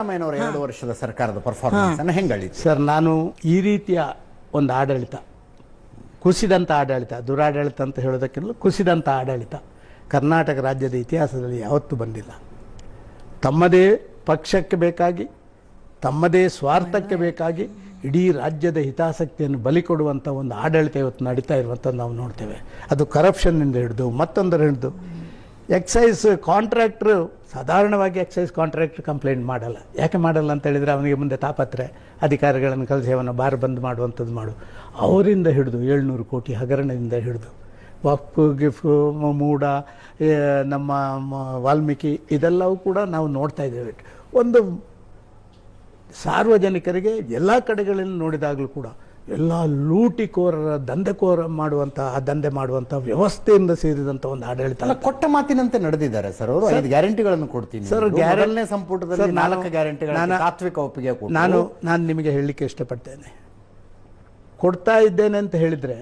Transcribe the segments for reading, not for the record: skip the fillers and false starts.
ಸಿದ್ದರಾಮಯ್ಯನವರ 2 ವರ್ಷದ ಸರ್ಕಾರದ ಪರ್ಫಾರ್ಮೆನ್ಸ್ ಅನ್ನು ಹೆಂಗಳಿತ್ತು ಸರ್? ನಾನು ಈ ರೀತಿಯ ಒಂದು ಆಡಳಿತ, ಕುಸಿದಂಥ ಆಡಳಿತ, ದುರಾಡಳಿತ ಅಂತ ಹೇಳೋದಕ್ಕಿಂತ ಕುಸಿದಂಥ ಆಡಳಿತ ಕರ್ನಾಟಕ ರಾಜ್ಯದ ಇತಿಹಾಸದಲ್ಲಿ ಯಾವತ್ತೂ ಬಂದಿಲ್ಲ. ತಮ್ಮದೇ ಪಕ್ಷಕ್ಕೆ ಬೇಕಾಗಿ, ತಮ್ಮದೇ ಸ್ವಾರ್ಥಕ್ಕೆ ಬೇಕಾಗಿ ಇಡೀ ರಾಜ್ಯದ ಹಿತಾಸಕ್ತಿಯನ್ನು ಬಲಿ ಕೊಡುವಂಥ ಒಂದು ಆಡಳಿತ ಇವತ್ತು ನಡೀತಾ ಇರುವಂಥದ್ದು ನಾವು ನೋಡ್ತೇವೆ. ಅದು ಕರಪ್ಷನ್ನಿಂದ ಹಿಡಿದು ಮತ್ತೊಂದರ ಹಿಡಿದು ಎಕ್ಸೈಸ್ ಕಾಂಟ್ರಾಕ್ಟ್ರು, ಸಾಧಾರಣವಾಗಿ ಎಕ್ಸೈಸ್ ಕಾಂಟ್ರಾಕ್ಟ್ರ್ ಕಂಪ್ಲೇಂಟ್ ಮಾಡಲ್ಲ. ಯಾಕೆ ಮಾಡಲ್ಲ ಅಂತ ಹೇಳಿದರೆ ಅವನಿಗೆ ಮುಂದೆ ತಾಪತ್ರೆ, ಅಧಿಕಾರಿಗಳನ್ನು ಕಳಿಸಿ ಅವನ ಬಾರ್ ಬಂದ್ ಮಾಡುವಂಥದ್ದು ಮಾಡು. ಅವರಿಂದ ಹಿಡಿದು 700 ಕೋಟಿ ಹಗರಣದಿಂದ ಹಿಡಿದು ವಕ್ಫ್ ಗಿಫ್ಟ್, ಮೂಡ, ನಮ್ಮ ವಾಲ್ಮೀಕಿ, ಇದೆಲ್ಲವೂ ಕೂಡ ನಾವು ನೋಡ್ತಾ ಇದ್ದೇವೆ. ಒಂದು ಸಾರ್ವಜನಿಕರಿಗೆ ಎಲ್ಲ ಕಡೆಗಳಲ್ಲಿ ನೋಡಿದಾಗಲೂ ಕೂಡ ಎಲ್ಲ ಲೂಟಿಕೋರರ ದಂಧೆಕೋರ ಮಾಡುವಂಥ, ಆ ದಂಧೆ ಮಾಡುವಂಥ ವ್ಯವಸ್ಥೆಯಿಂದ ಸೇರಿದಂಥ ಒಂದು ಆಡಳಿತ. ಕೊಟ್ಟ ಮಾತಿನಂತೆ ನಡೆದಿದ್ದಾರೆ ಸರ್ ಅವರು. 5 ಗ್ಯಾರಂಟಿಗಳನ್ನು ಕೊಡ್ತೀನಿ ಸರ್. ಮೊದಲನೇ ಸಂಪುಟದಲ್ಲಿ 4 ಗ್ಯಾರಂಟಿಗಳನ್ನು ತಾತ್ವಿಕ ಒಪ್ಪಿಗೆ ಕೊಟ್ಟು ನಾನು ನಿಮಗೆ ಹೇಳಲಿಕ್ಕೆ ಇಷ್ಟಪಡ್ತೇನೆ. ಕೊಡ್ತಾ ಇದ್ದೇನೆ ಅಂತ ಹೇಳಿದ್ರೆ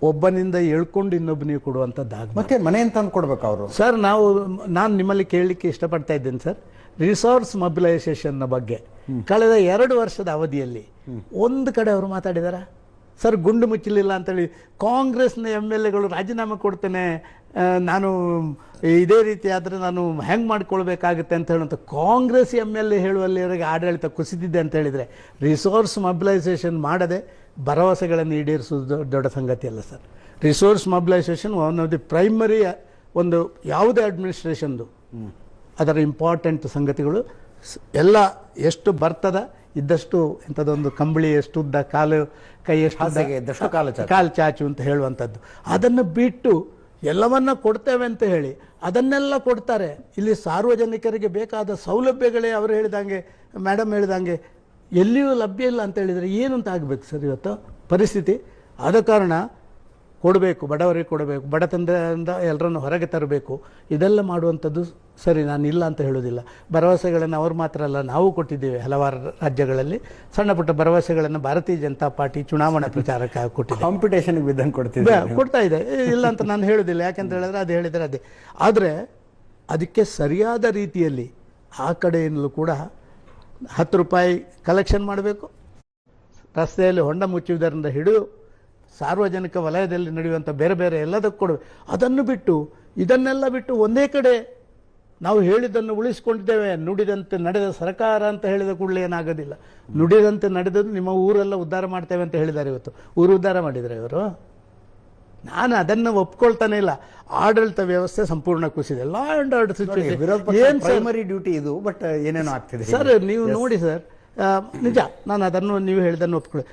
ಒಬ್ಬನಿಂದ ಎಳ್ಕೊಂಡು ಇನ್ನೊಬ್ಬನಿಗೆ ಕೊಡುವಂಥದ್ದಾಗ ಮತ್ತೆ ಮನೆ ತಂದು ಕೊಡ್ಬೇಕು ಅವರು. ಸರ್, ನಾನು ನಿಮ್ಮಲ್ಲಿ ಕೇಳಲಿಕ್ಕೆ ಇಷ್ಟಪಡ್ತಾ ಇದ್ದೇನೆ ಸರ್. ರಿಸೋರ್ಸ್ ಮೊಬಿಲೈಸೇಷನ್ನ ಬಗ್ಗೆ ಕಳೆದ 2 ವರ್ಷದ ಅವಧಿಯಲ್ಲಿ ಒಂದು ಕಡೆ ಅವರು ಮಾತಾಡಿದಾರ ಸರ್? ಗುಂಡು ಮುಚ್ಚಲಿಲ್ಲ ಅಂತೇಳಿ ಕಾಂಗ್ರೆಸ್ನ MLAಗಳು ರಾಜೀನಾಮೆ ಕೊಡ್ತೇನೆ, ನಾನು ಇದೇ ರೀತಿ ಆದರೆ ನಾನು ಹೆಂಗೆ ಮಾಡ್ಕೊಳ್ಬೇಕಾಗುತ್ತೆ ಅಂತ ಹೇಳುವಂಥ ಕಾಂಗ್ರೆಸ್ MLA ಹೇಳುವಲ್ಲಿವರೆಗೆ ಆಡಳಿತ ಕುಸಿದಿದೆ ಅಂತ ಹೇಳಿದರೆ, ರಿಸೋರ್ಸ್ ಮೊಬಿಲೈಸೇಷನ್ ಮಾಡದೆ ಭರವಸೆಗಳನ್ನು ಈಡೇರಿಸೋದು ದೊಡ್ಡ ಸಂಗತಿ ಅಲ್ಲ sir. Resource mobilisation one of the primary, ಒಂದು ಯಾವುದೇ ಅಡ್ಮಿನಿಸ್ಟ್ರೇಷನ್ದು ಅದರ ಇಂಪಾರ್ಟೆಂಟ್ ಸಂಗತಿಗಳು ಎಲ್ಲ. ಎಷ್ಟು ಬರ್ತದ ಇದ್ದಷ್ಟು ಇಂಥದ್ದೊಂದು ಕಂಬಳಿ ಎಷ್ಟು ಉದ್ದ, ಕಾಲು ಕೈ ಎಷ್ಟು ಕಾಲು ಚಾಚು ಅಂತ ಹೇಳುವಂಥದ್ದು. ಅದನ್ನು ಬಿಟ್ಟು ಎಲ್ಲವನ್ನ ಕೊಡ್ತೇವೆ ಅಂತ ಹೇಳಿ ಅದನ್ನೆಲ್ಲ ಕೊಡ್ತಾರೆ. ಇಲ್ಲಿ ಸಾರ್ವಜನಿಕರಿಗೆ ಬೇಕಾದ ಸೌಲಭ್ಯಗಳೇ ಅವರು ಹೇಳಿದಂಗೆ, ಮೇಡಮ್ ಹೇಳಿದಂಗೆ ಎಲ್ಲಿಯೂ ಲಭ್ಯ ಇಲ್ಲ ಅಂತ ಹೇಳಿದರೆ ಏನು ಅಂತ ಆಗಬೇಕು ಸರ್ ಇವತ್ತು ಪರಿಸ್ಥಿತಿ? ಆದ ಕಾರಣ ಕೊಡಬೇಕು, ಬಡವರಿಗೆ ಕೊಡಬೇಕು, ಬಡತನದಿಂದ ಎಲ್ಲರನ್ನು ಹೊರಗೆ ತರಬೇಕು. ಇದೆಲ್ಲ ಮಾಡುವಂಥದ್ದು ಸರಿ, ನಾನು ಇಲ್ಲ ಅಂತ ಹೇಳೋದಿಲ್ಲ. ಭರವಸೆಗಳನ್ನು ಅವ್ರು ಮಾತ್ರ ಅಲ್ಲ, ನಾವು ಕೊಟ್ಟಿದ್ದೇವೆ. ಹಲವಾರು ರಾಜ್ಯಗಳಲ್ಲಿ ಸಣ್ಣ ಪುಟ್ಟ ಭರವಸೆಗಳನ್ನು ಭಾರತೀಯ ಜನತಾ ಪಾರ್ಟಿ ಚುನಾವಣಾ ಪ್ರಚಾರಕ್ಕೆ ಕೊಟ್ಟಿದೆ. ಕಾಂಪಿಟೇಷನ್ಗೆ ಬಿದ್ದಂಗೆ ಕೊಡ್ತಾ ಇದೆ, ಇಲ್ಲ ಅಂತ ನಾನು ಹೇಳೋದಿಲ್ಲ. ಯಾಕೆಂತ ಹೇಳಿದ್ರೆ ಅದು ಹೇಳಿದರೆ ಅದೇ. ಆದರೆ ಅದಕ್ಕೆ ಸರಿಯಾದ ರೀತಿಯಲ್ಲಿ ಆ ಕಡೆಯಿಂದಲೂ ಕೂಡ 10 ರೂಪಾಯಿ ಕಲೆಕ್ಷನ್ ಮಾಡಬೇಕು, ರಸ್ತೆಯಲ್ಲಿ ಹೊಂಡ ಮುಚ್ಚುವುದರಿಂದ ಹಿಡಿದು ಸಾರ್ವಜನಿಕ ವಲಯದಲ್ಲಿ ನಡೆಯುವಂಥ ಬೇರೆ ಬೇರೆ ಎಲ್ಲದಕ್ಕೂ ಕೊಡಬೇಕು. ಅದನ್ನು ಬಿಟ್ಟು ಇದನ್ನೆಲ್ಲ ಬಿಟ್ಟು ಒಂದೇ ಕಡೆ ನಾವು ಹೇಳಿದ್ದನ್ನು ಉಳಿಸ್ಕೊಂಡಿದ್ದೇವೆ, ನುಡಿದಂತೆ ನಡೆದ ಸರ್ಕಾರ ಅಂತ ಹೇಳಿದ ಕೂಡಲೇ ಏನಾಗೋದಿಲ್ಲ. ನುಡಿದಂತೆ ನಡೆದದ್ದು ನಿಮ್ಮ ಊರೆಲ್ಲ ಉದ್ಧಾರ ಮಾಡ್ತೇವೆ ಅಂತ ಹೇಳಿದ್ದಾರೆ. ಇವತ್ತು ಊರು ಉದ್ಧಾರ ಮಾಡಿದರೆ ಇವರು? ನಾನು ಅದನ್ನು ಒಪ್ಕೊಳ್ತಾನೆ ಇಲ್ಲ. ಆಡಳಿತ ವ್ಯವಸ್ಥೆ ಸಂಪೂರ್ಣ ಕುಸಿದೆ. Law and order situation primary duty ಇದು, ಬಟ್ ಏನೇನೋ ಆಗ್ತಿದೆ ಸರ್. ನೀವು ನೋಡಿ ಸರ್, ನಿಜ, ನಾನು ಅದನ್ನು ನೀವು ಹೇಳಿದ್ದನ್ನು ಒಪ್ಕೊಳ್ಳಿ.